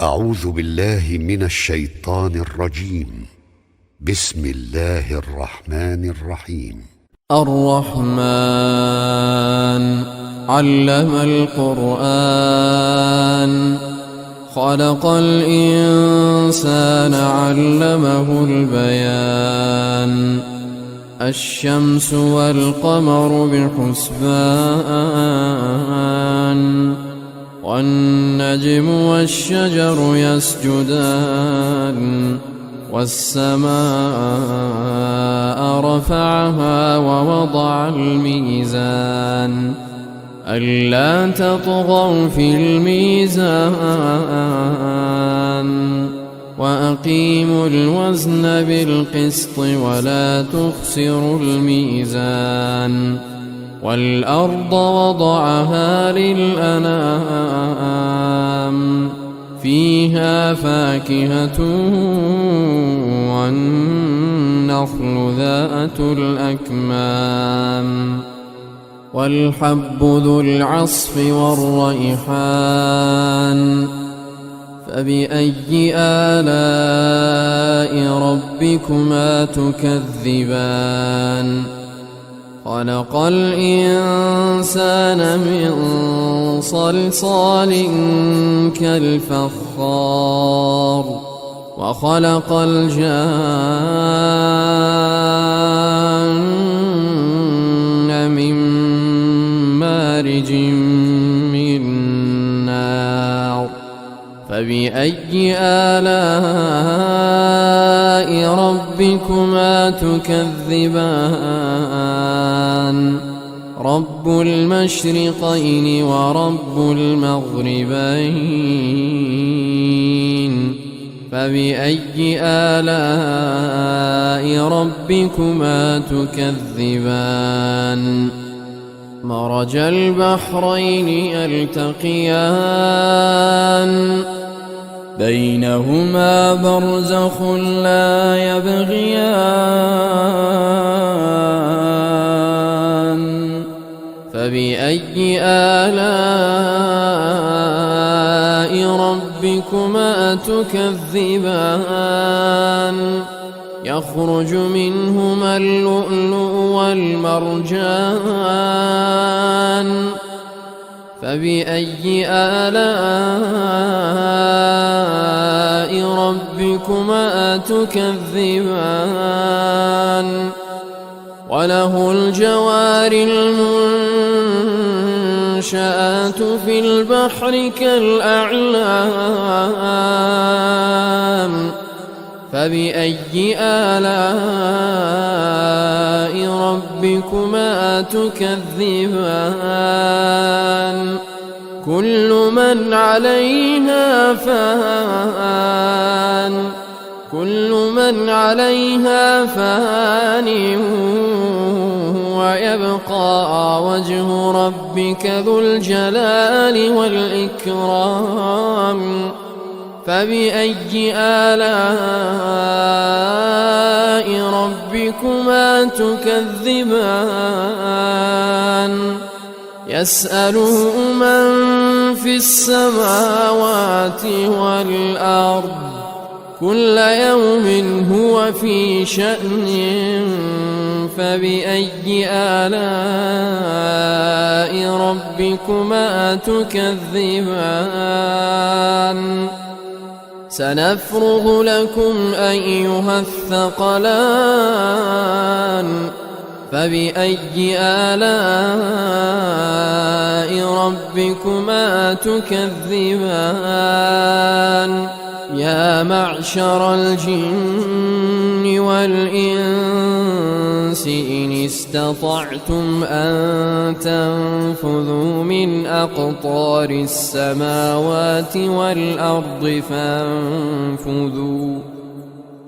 أعوذ بالله من الشيطان الرجيم. بسم الله الرحمن الرحيم. الرحمن علم القرآن خلق الإنسان علمه البيان الشمس والقمر بحسبان والنجم والشجر يسجدان والسماء رفعها ووضع الميزان ألا تطغوا في الميزان وأقيموا الوزن بالقسط ولا تخسروا الميزان والأرض وضعها للأنام فيها فاكهة والنخل ذات الأكمام والحب ذو العصف والريحان فبأي آلاء ربكما تكذبان خلق الإنسان من صلصال كالفخار وخلق الجان من مارج من نار فبأي آلاء ربكما تكذبان رب المشرقين ورب المغربين فبأي آلاء ربكما تكذبان مرج البحرين يلتقيان بينهما برزخ لا يبغيان فبأي آلاء ربكما تكذبان يخرج منهما اللؤلؤ والمرجان فبأي آلاء ربكما تكذبان وله الجوار المنشآت في البحر كالأعلام فبأي آلاء ربكما تكذبان كل من عليها فان ويبقى وجه ربك ذو الجلال والإكرام فبأي آلاء ربكما تكذبان يسأله من في السماوات والأرض كل يوم هو في شأن فبأي آلاء ربكما تكذبان سنفرغ لكم أيها الثقلان فبأي آلاء ربكما تكذبان يا معشر الجن والإنس إن استطعتم أن تنفذوا من أقطار السماوات والأرض فانفذوا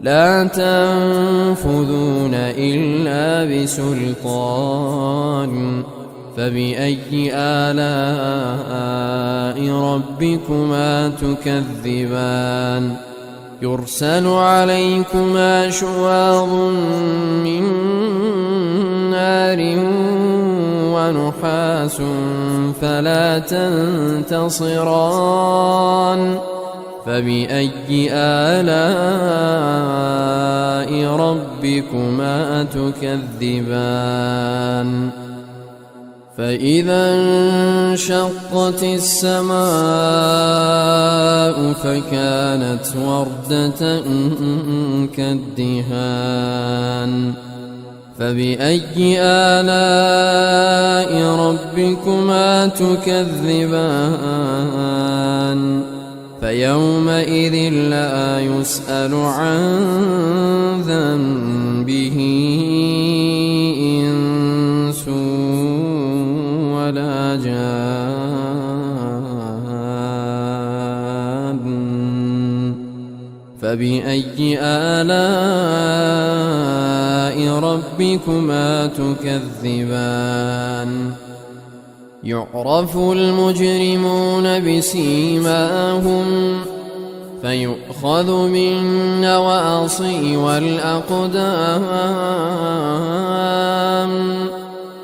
لا تنفذون إلا بسلطان فبأي آلاء ربكما تكذبان يرسل عليكما شواظ من نار ونحاس فلا تنتصران فبأي آلاء ربكما تكذبان فإذا انشقت السماء فكانت وردة كالدهان فبأي آلاء ربكما تكذبان فيومئذ لا يسأل عن ذنبه إنس ولا جان فبأي آلاء ربكما تكذبان يعرف المجرمون بسيماهم فيؤخذ بالنواصي والأقدام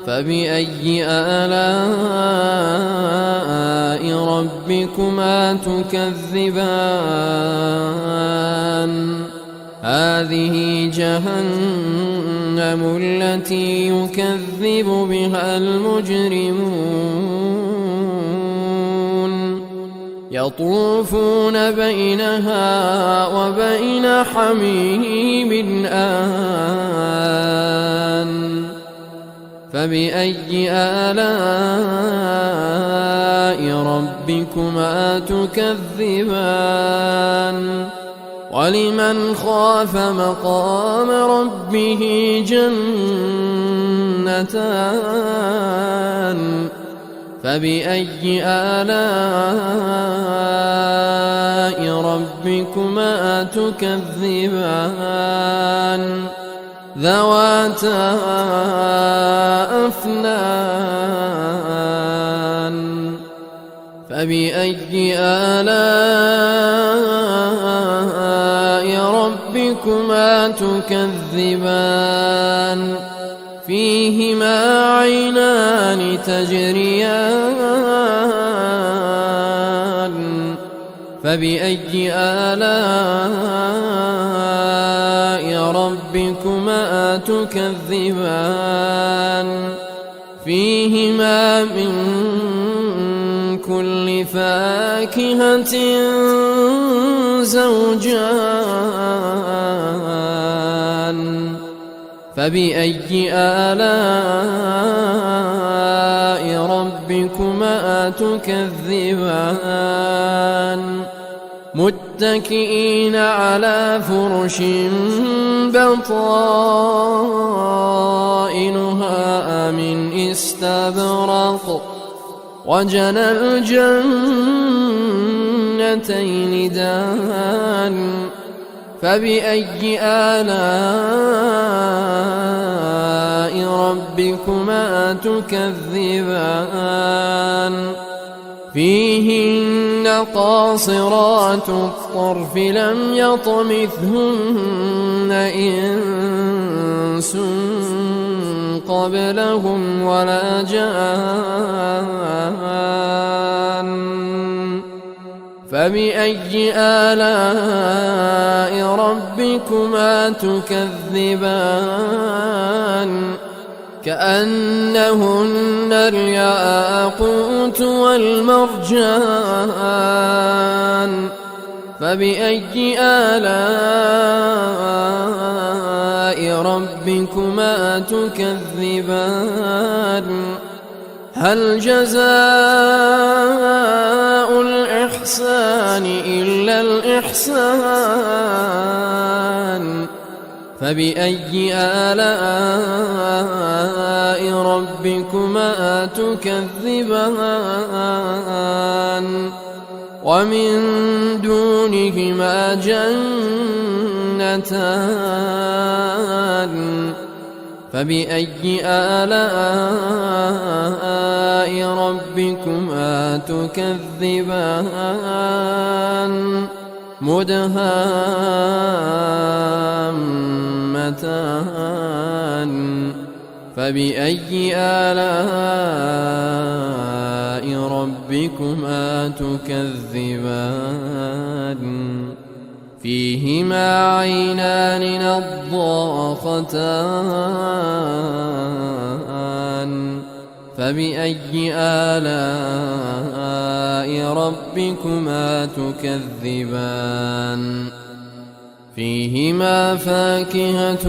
فبأي آلاء ربكما تكذبان هذه جهنم التي يكذب بها المجرمون يطوفون بينها وبين حميم آن فبأي آلاء ربكما تكذبان ولمن خاف مقام ربه جنتان فبأي آلاء ربكما تكذبان ذواتا أفنان فبأي آلاء ربكما تكذبان فيهما عينان تجريان فبأي آلاء ربكما تكذبان فيهما من كل فاكهة زوجان فبأي آلاء ربكما تكذبان متكئين على فرش بطائنها من استبرق وجنى الجنتين دان فبأي آلاء ربكما تكذبان فيهن قاصرات الطرف لم يطمثهن إنس قبلهم ولا جان فبأي آلاء ربكما تكذبان كأنهن الياقوت والمرجان فبأي آلاء ربكما تكذبان هل جزاء الإحسان إلا الإحسان فبأي آلاء ربكما تكذبان ومن دونهما جنتان فبأي آلاء ربكما تكذبان مدهامتان فبأي آلاء ربكما تكذبان فيهما عينان نضاختان فبأي آلاء ربكما تكذبان فيهما فاكهة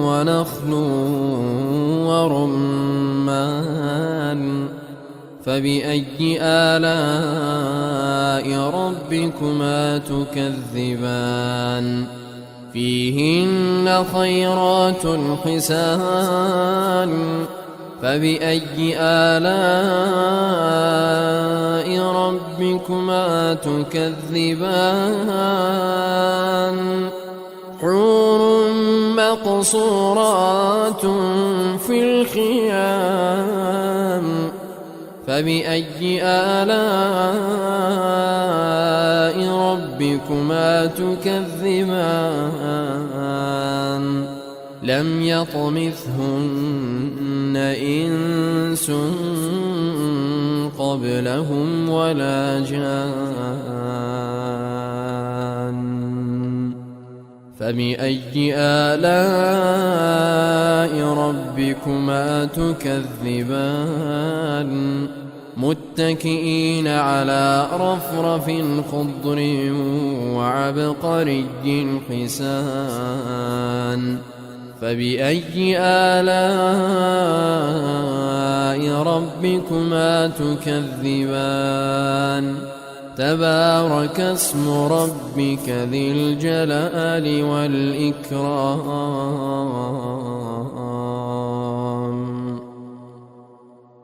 ونخل ورمان فبأي آلاء ربكما تكذبان فيهن خيرات حسان فبأي آلاء ربكما تكذبان حور مقصورات في الخيام فبأي آلاء ربكما تكذبان لم يطمثهن إنس قبلهم ولا جان فبأي آلاء ربكما تكذبان متكئين على رفرف خضر وعبقري حسان فبأي آلاء ربكما تكذبان تبارك اسم ربك ذي الجلال والإكرام